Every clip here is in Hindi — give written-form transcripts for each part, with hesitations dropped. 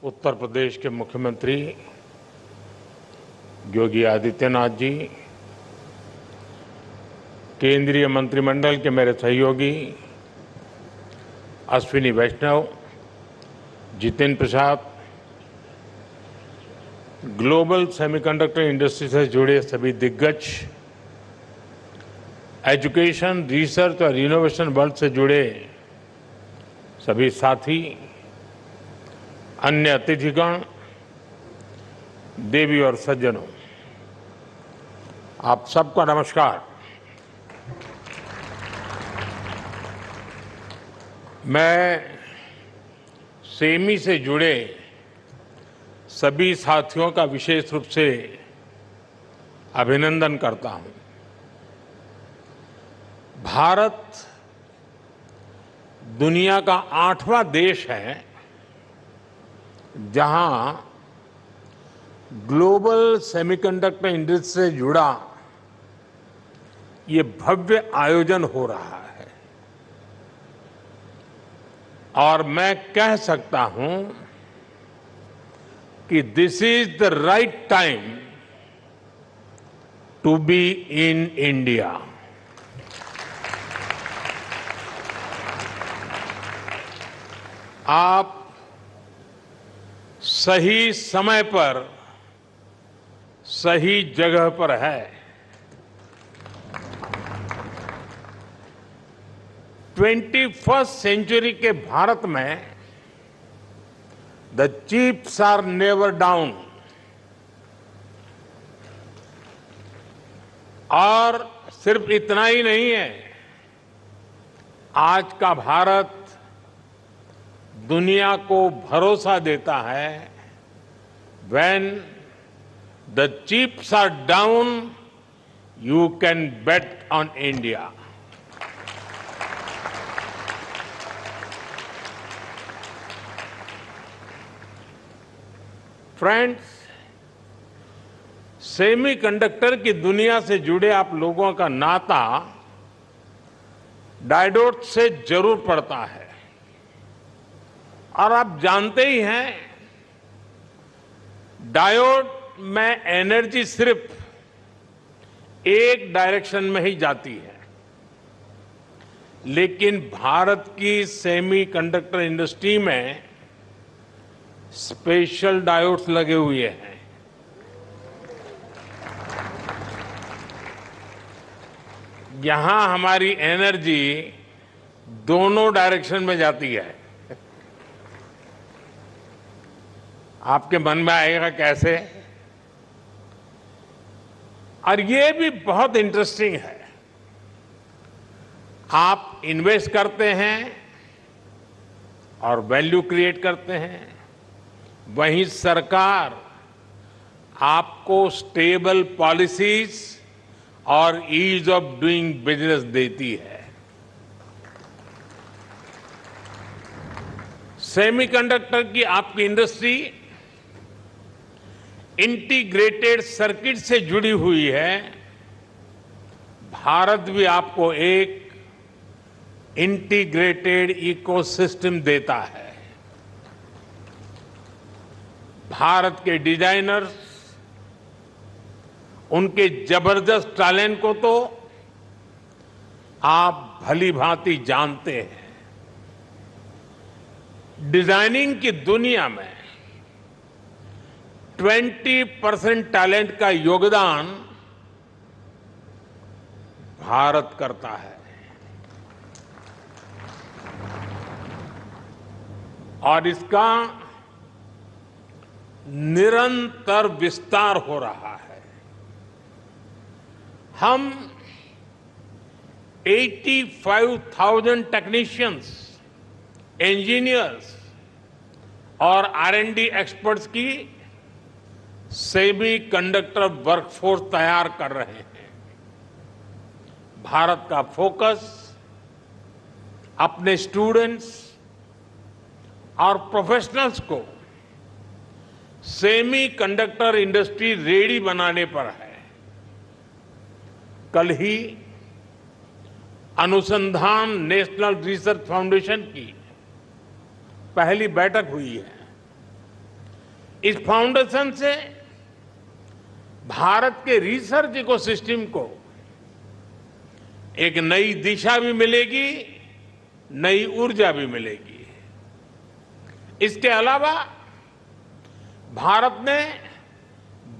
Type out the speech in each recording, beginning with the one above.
उत्तर प्रदेश के मुख्यमंत्री योगी आदित्यनाथ जी, केंद्रीय मंत्रिमंडल के मेरे सहयोगी अश्विनी वैष्णव, Jitendra Prasad, global semiconductor industry से जुड़े सभी दिग्गज, एजुकेशन, रिसर्च और इनोवेशन वर्ल्ड से जुड़े सभी साथी, अन्य अतिथिगण, देवी और सज्जनों, आप सबका नमस्कार। मैं सेमी से जुड़े सभी साथियों का विशेष रूप से अभिनंदन करता हूं। भारत दुनिया का 8वां देश है जहां ग्लोबल सेमीकंडक्टर इंडस्ट्री से जुड़ा ये भव्य आयोजन हो रहा है और मैं कह सकता हूं कि this is the right time to be in India. आप सही समय पर सही जगह पर है। 21st सेंचुरी के भारत में the chips are never down और सिर्फ इतना ही नहीं है, आज का भारत दुनिया को भरोसा देता है, when the chips are down, you can bet on India. Friends, semiconductor की दुनिया से जुड़े आप लोगों का नाता डायोड से जरूर पड़ता है और आप जानते ही हैं, डायोड में एनर्जी सिर्फ एक डायरेक्शन में ही जाती है, लेकिन भारत की सेमीकंडक्टर इंडस्ट्री में स्पेशल डायोड्स लगे हुए हैं। यहां हमारी एनर्जी दोनों डायरेक्शन में जाती है। आपके मन में आएगा कैसे? और ये भी बहुत इंटरेस्टिंग है। आप इन्वेस्ट करते हैं और वैल्यू क्रिएट करते हैं, वहीं सरकार आपको स्टेबल पॉलिसीज और ईज ऑफ डूइंग बिजनेस देती है। सेमीकंडक्टर की आपकी इंडस्ट्री इंटीग्रेटेड सर्किट से जुड़ी हुई है। भारत भी आपको एक इंटीग्रेटेड इकोसिस्टम देता है। भारत के डिजाइनर्स, उनके जबरदस्त टैलेंट को तो आप भली भांति जानते हैं। डिजाइनिंग की दुनिया में 20% टैलेंट का योगदान भारत करता है और इसका निरंतर विस्तार हो रहा है। हम 85,000 टेक्नीशियंस, इंजीनियर्स और R&D एक्सपर्ट्स की सेमीकंडक्टर वर्कफोर्स तैयार कर रहे हैं। भारत का फोकस अपने स्टूडेंट्स और प्रोफेशनल्स को सेमीकंडक्टर इंडस्ट्री रेडी बनाने पर है। कल ही अनुसंधान नेशनल रिसर्च फाउंडेशन की पहली बैठक हुई है इस फाउंडेशन से भारत के रिसर्च इकोसिस्टम को एक नई दिशा भी मिलेगी, नई ऊर्जा भी मिलेगी। इसके अलावा भारत ने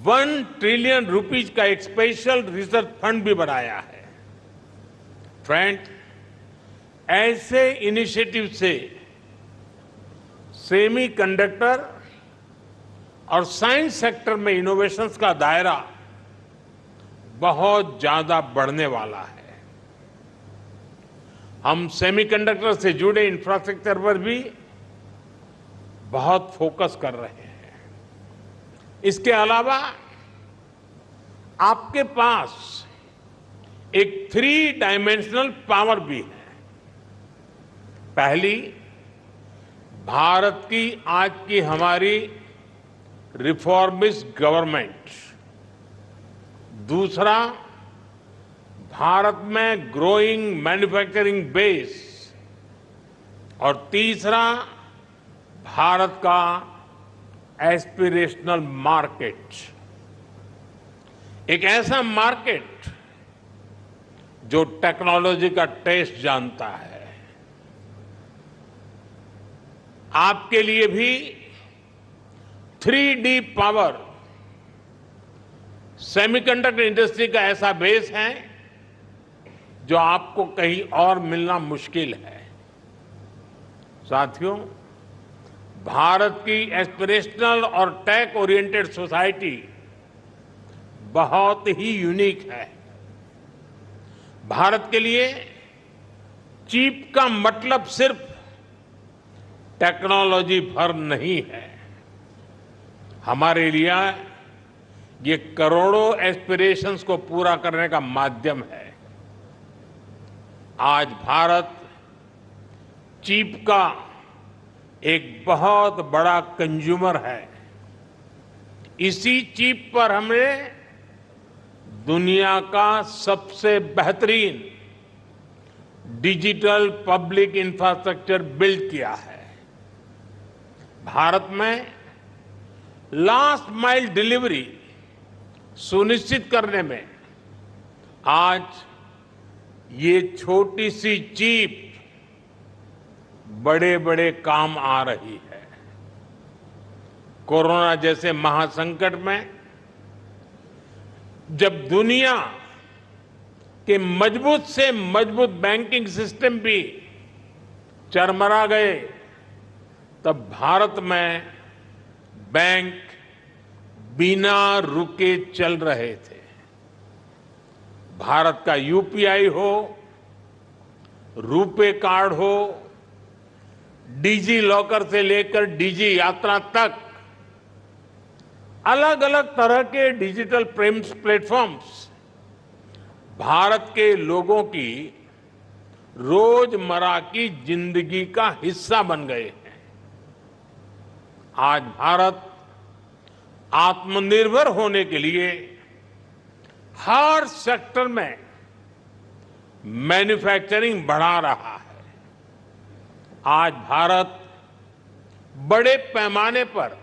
1 ट्रिलियन रुपीज का एक स्पेशल रिसर्च फंड भी बनाया है। फ्रेंड, ऐसे इनिशिएटिव से सेमीकंडक्टर और साइंस सेक्टर में इनोवेशंस का दायरा बहुत ज्यादा बढ़ने वाला है। हम सेमीकंडक्टर से जुड़े इंफ्रास्ट्रक्चर पर भी बहुत फोकस कर रहे हैं। इसके अलावा आपके पास एक 3 डायमेंशनल पावर भी है। पहली, भारत की आज की हमारी रिफॉर्मिस्ट गवर्नमेंट। दूसरा, भारत में ग्रोइंग मैन्युफैक्चरिंग बेस। और तीसरा, भारत का एस्पिरेशनल मार्केट। एक ऐसा मार्केट जो टेक्नोलॉजी का टेस्ट जानता है। आपके लिए भी 3D पावर सेमीकंडक्टर इंडस्ट्री का ऐसा बेस है जो आपको कहीं और मिलना मुश्किल है। साथियों, भारत की एस्पिरेशनल और टेक ओरिएंटेड सोसाइटी बहुत ही यूनिक है। भारत के लिए चिप का मतलब सिर्फ टेक्नोलॉजी भर नहीं है। हमारे लिए ये करोड़ों एस्पिरेशंस को पूरा करने का माध्यम है। आज भारत चिप का एक बहुत बड़ा कंज्यूमर है। इसी चिप पर हमने दुनिया का सबसे बेहतरीन डिजिटल पब्लिक इंफ्रास्ट्रक्चर बिल्ड किया है। भारत में लास्ट माइल डिलीवरी सुनिश्चित करने में आज ये छोटी सी चिप बड़े बड़े काम आ रही है। कोरोना जैसे महासंकट में जब दुनिया के मजबूत से मजबूत बैंकिंग सिस्टम भी चरमरा गए, तब भारत में बैंक बिना रुके चल रहे थे। भारत का यूपीआई हो, रुपे कार्ड हो, डिजी लॉकर से लेकर डिजी यात्रा तक अलग अलग तरह के डिजिटल प्लेटफॉर्म्स भारत के लोगों की रोजमर्रा की जिंदगी का हिस्सा बन गए हैं। आज भारत आत्मनिर्भर होने के लिए हर सेक्टर में मैन्युफैक्चरिंग बढ़ा रहा है। आज भारत बड़े पैमाने पर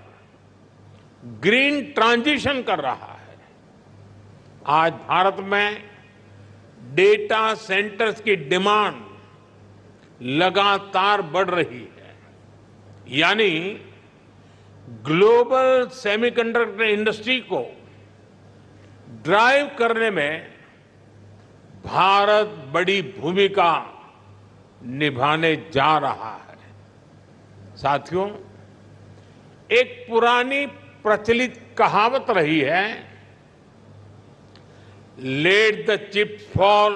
ग्रीन ट्रांजिशन कर रहा है। आज भारत में डेटा सेंटर्स की डिमांड लगातार बढ़ रही है। यानी ग्लोबल सेमीकंडक्टर इंडस्ट्री को ड्राइव करने में भारत बड़ी भूमिका निभाने जा रहा है। साथियों, एक पुरानी प्रचलित कहावत रही है, let the chips fall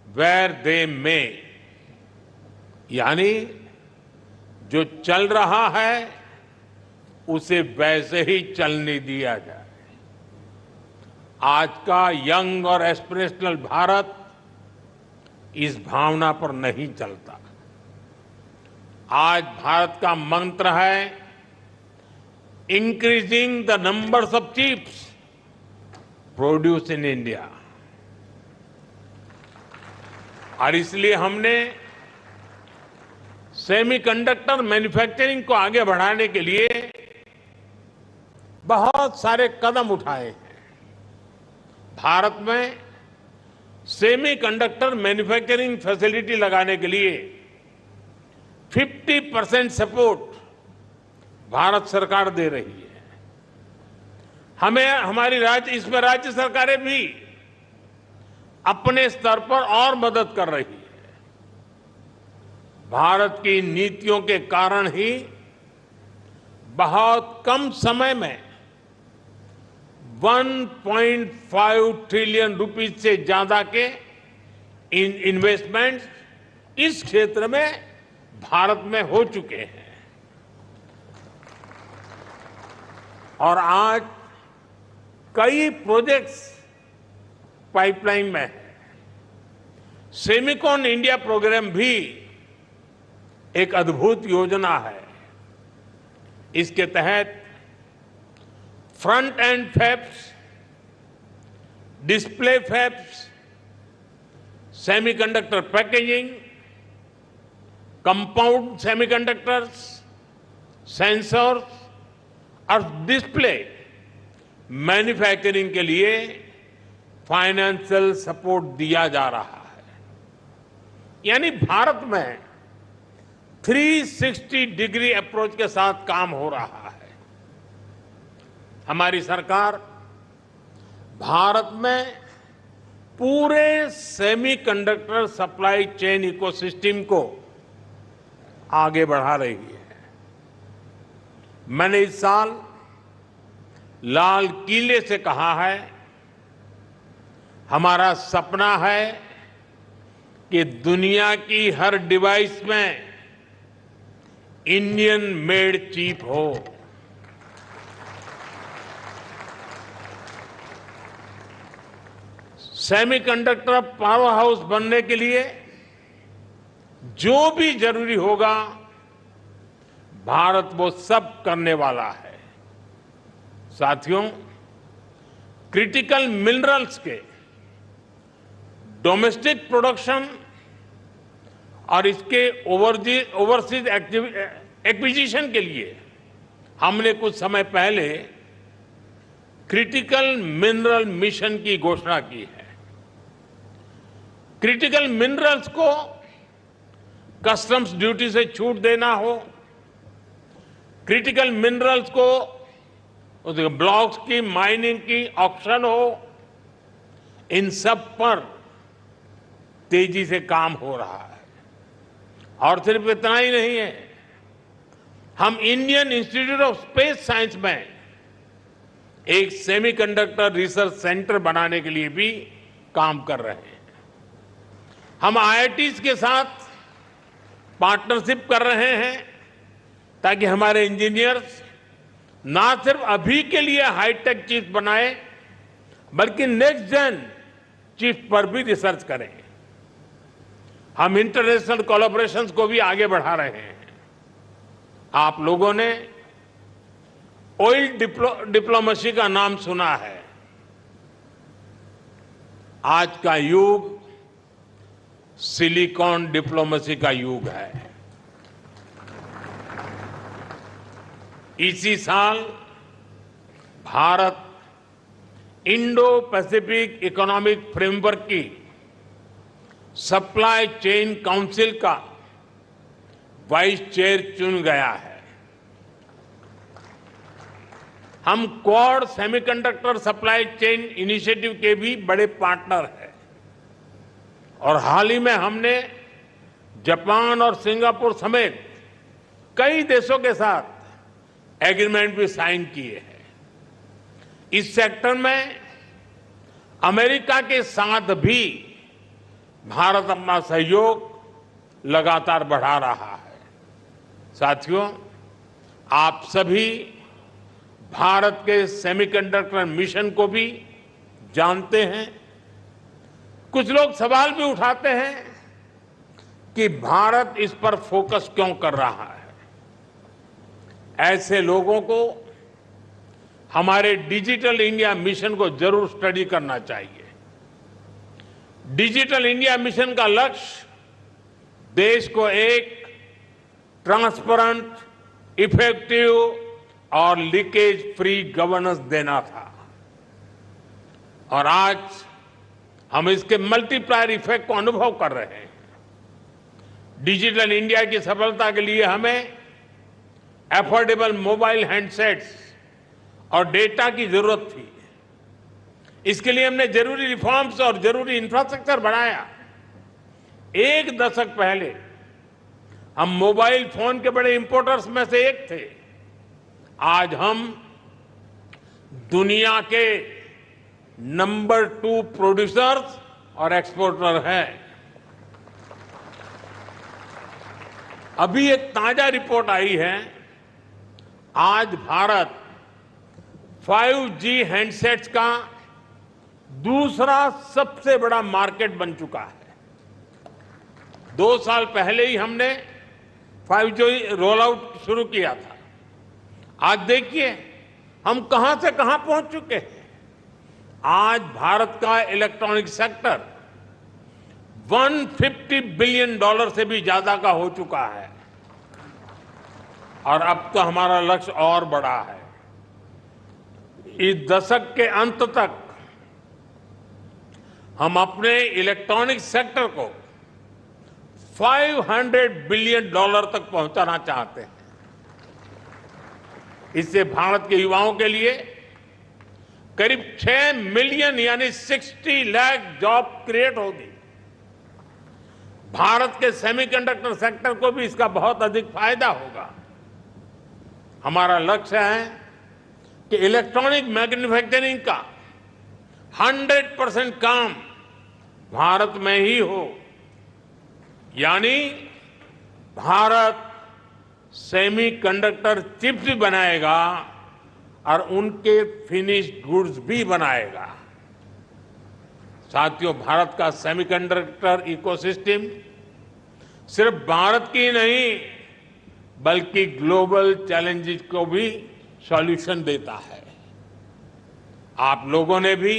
where they may. यानी जो चल रहा है उसे वैसे ही चलने दिया जाए। आज का यंग और एस्पिरेशनल भारत इस भावना पर नहीं चलता। आज भारत का मंत्र है increasing the numbers of chips produce in India. और इसलिए हमने सेमीकंडक्टर मैन्युफैक्चरिंग को आगे बढ़ाने के लिए बहुत सारे कदम उठाए हैं। भारत में सेमीकंडक्टर मैन्युफैक्चरिंग फैसिलिटी लगाने के लिए 50% सपोर्ट भारत सरकार दे रही है। इसमें राज्य सरकारें भी अपने स्तर पर और मदद कर रही है। भारत की नीतियों के कारण ही बहुत कम समय में 1.5 ट्रिलियन रुपीस से ज्यादा के इन्वेस्टमेंट्स इस क्षेत्र में भारत में हो चुके हैं। और आज कई प्रोजेक्ट्स पाइपलाइन में है। सेमिकॉन इंडिया प्रोग्राम भी एक अद्भुत योजना है। इसके तहत front end fabs, display fabs, semiconductor packaging, compound semiconductors, sensors और डिस्प्ले मैन्युफैक्चरिंग के लिए फाइनेंशियल सपोर्ट दिया जा रहा है। यानी भारत में 360 डिग्री अप्रोच के साथ काम हो रहा है। हमारी सरकार भारत में पूरे सेमीकंडक्टर सप्लाई चेन इकोसिस्टम को आगे बढ़ा रही है। मैंने इस साल लाल किले से कहा है, हमारा सपना है कि दुनिया की हर डिवाइस में इंडियन मेड चिप हो। सेमीकंडक्टर पावर हाउस बनने के लिए जो भी जरूरी होगा, भारत वो सब करने वाला है। साथियों, क्रिटिकल मिनरल्स के डोमेस्टिक प्रोडक्शन और इसके ओवरसीज एक्विजिशन के लिए हमने कुछ समय पहले क्रिटिकल मिनरल मिशन की घोषणा की है। क्रिटिकल मिनरल्स को कस्टम्स ड्यूटी से छूट देना हो, क्रिटिकल मिनरल्स को उसके ब्लॉक्स की माइनिंग की ऑक्शन हो, इन सब पर तेजी से काम हो रहा है। और सिर्फ इतना ही नहीं है, हम Indian institute of space science में एक सेमीकंडक्टर रिसर्च सेंटर बनाने के लिए भी काम कर रहे हैं। हम आईआईटीज के साथ पार्टनरशिप कर रहे हैं ताकि हमारे इंजीनियर्स ना सिर्फ अभी के लिए हाईटेक चिप्स बनाए, बल्कि नेक्स्ट जेन चिप्स पर भी रिसर्च करें। हम इंटरनेशनल कोलैबोरेशंस को भी आगे बढ़ा रहे हैं। आप लोगों ने ऑयल डिप्लोमेसी का नाम सुना है। आज का युग सिलिकॉन डिप्लोमेसी का युग है। इसी साल Bharat Indo Pacific economic framework की सप्लाई चेन काउंसिल का वाइस चेयर चुन गया है। हम quad semiconductor supply chain initiative के भी बड़े पार्टनर हैं और हाल ही में हमने जापान और सिंगापुर समेत कई देशों के साथ एग्रीमेंट भी साइन किए हैं। इस सेक्टर में अमेरिका के साथ भी भारत अपना सहयोग लगातार बढ़ा रहा है। साथियों, आप सभी भारत के सेमीकंडक्टर मिशन को भी जानते हैं। कुछ लोग सवाल भी उठाते हैं कि भारत इस पर फोकस क्यों कर रहा है। ऐसे लोगों को हमारे डिजिटल इंडिया मिशन को जरूर स्टडी करना चाहिए। डिजिटल इंडिया मिशन का लक्ष्य देश को एक ट्रांसपेरेंट, इफेक्टिव, और लीकेज फ्री गवर्नेंस देना था। और आज हम इसके मल्टीप्लायर इफेक्ट को अनुभव कर रहे हैं। डिजिटल इंडिया की सफलता के लिए हमें अफोर्डेबल मोबाइल हैंडसेट्स और डेटा की जरूरत थी। इसके लिए हमने जरूरी रिफॉर्म्स और जरूरी इंफ्रास्ट्रक्चर बनाया। एक दशक पहले हम मोबाइल फोन के बड़े इंपोर्टर्स में से एक थे। आज हम दुनिया के नंबर 2 प्रोड्यूसर्स और एक्सपोर्टर हैं। अभी एक ताजा रिपोर्ट आई है। आज भारत 5G हैंडसेट्स का दूसरा सबसे बड़ा मार्केट बन चुका है। 2 साल पहले ही हमने 5G रोल आउट शुरू किया था। आज देखिए हम कहां से कहां पहुंच चुके हैं। आज भारत का इलेक्ट्रॉनिक सेक्टर $150 बिलियन से भी ज्यादा का हो चुका है। और अब तो हमारा लक्ष्य और बड़ा है। इस दशक के अंत तक हम अपने इलेक्ट्रॉनिक सेक्टर को $500 बिलियन तक पहुंचाना चाहते हैं। इससे भारत के युवाओं के लिए करीब 6 मिलियन यानी 60 लाख जॉब क्रिएट होगी। भारत के सेमीकंडक्टर सेक्टर को भी इसका बहुत अधिक फायदा होगा। हमारा लक्ष्य है कि इलेक्ट्रॉनिक मैन्युफैक्चरिंग का 100% काम भारत में ही हो। यानी भारत सेमीकंडक्टर चिप्स भी बनाएगा और उनके फिनिश्ड गुड्स भी बनाएगा। साथियों, भारत का सेमीकंडक्टर इकोसिस्टम सिर्फ भारत की नहीं बल्कि ग्लोबल चैलेंजेस को भी सॉल्यूशन देता है। आप लोगों ने भी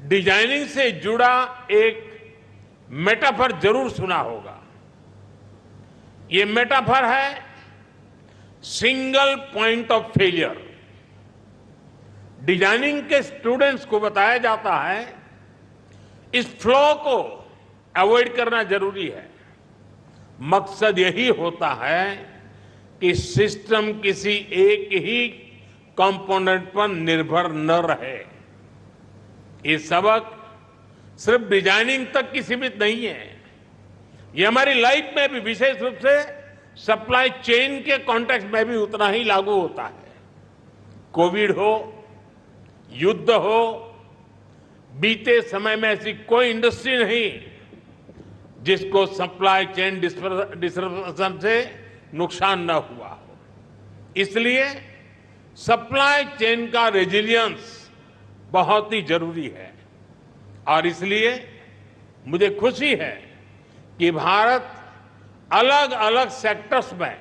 डिजाइनिंग से जुड़ा एक मेटाफर जरूर सुना होगा। ये मेटाफर है single point of failure. Designing के स्टूडेंट्स को बताया जाता है इस फ्लो को अवॉइड करना जरूरी है। मकसद यही होता है कि सिस्टम किसी एक ही कंपोनेंट पर निर्भर न रहे। ये सबक सिर्फ डिजाइनिंग तक की सीमित नहीं है। ये हमारी लाइफ में भी विशेष रूप से सप्लाई चेन के कॉन्टेक्स्ट में भी उतना ही लागू होता है। कोविड हो, युद्ध हो, बीते समय में ऐसी कोई इंडस्ट्री नहीं जिसको सप्लाई चेन डिस्ट्रप्शन से नुकसान न हुआ हो। इसलिए सप्लाई चेन का रेजिलियंस बहुत ही जरूरी है। और इसलिए मुझे खुशी है कि भारत अलग अलग सेक्टर्स में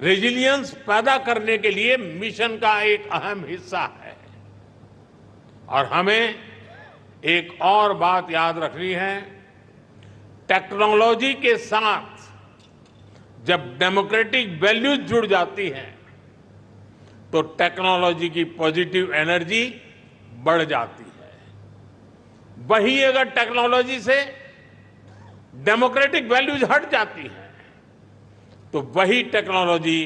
रेजिलियंस पैदा करने के लिए मिशन का एक अहम हिस्सा है। और हमें एक और बात याद रखनी है, टेक्नोलॉजी के साथ जब डेमोक्रेटिक वैल्यूज जुड़ जाती हैं तो टेक्नोलॉजी की पॉजिटिव एनर्जी बढ़ जाती है। वही अगर टेक्नोलॉजी से डेमोक्रेटिक वैल्यूज हट जाती हैं तो वही टेक्नोलॉजी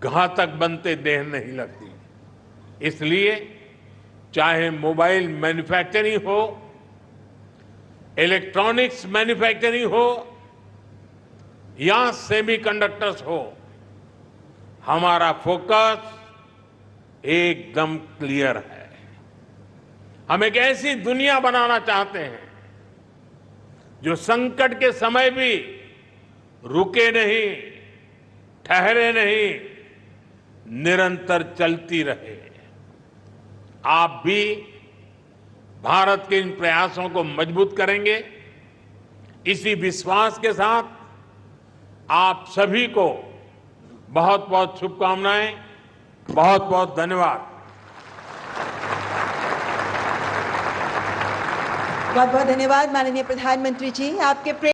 घातक बनते देर नहीं लगती। इसलिए चाहे मोबाइल मैन्युफैक्चरिंग हो, इलेक्ट्रॉनिक्स मैन्युफैक्चरिंग हो या सेमीकंडक्टर्स हो, हमारा फोकस एकदम क्लियर है। हम एक ऐसी दुनिया बनाना चाहते हैं जो संकट के समय भी रुके नहीं, ठहरे नहीं, निरंतर चलती रहे। आप भी भारत के इन प्रयासों को मजबूत करेंगे। इसी विश्वास के साथ आप सभी को बहुत बहुत शुभकामनाएं, बहुत बहुत धन्यवाद। बहुत बहुत धन्यवाद माननीय प्रधानमंत्री जी। आपके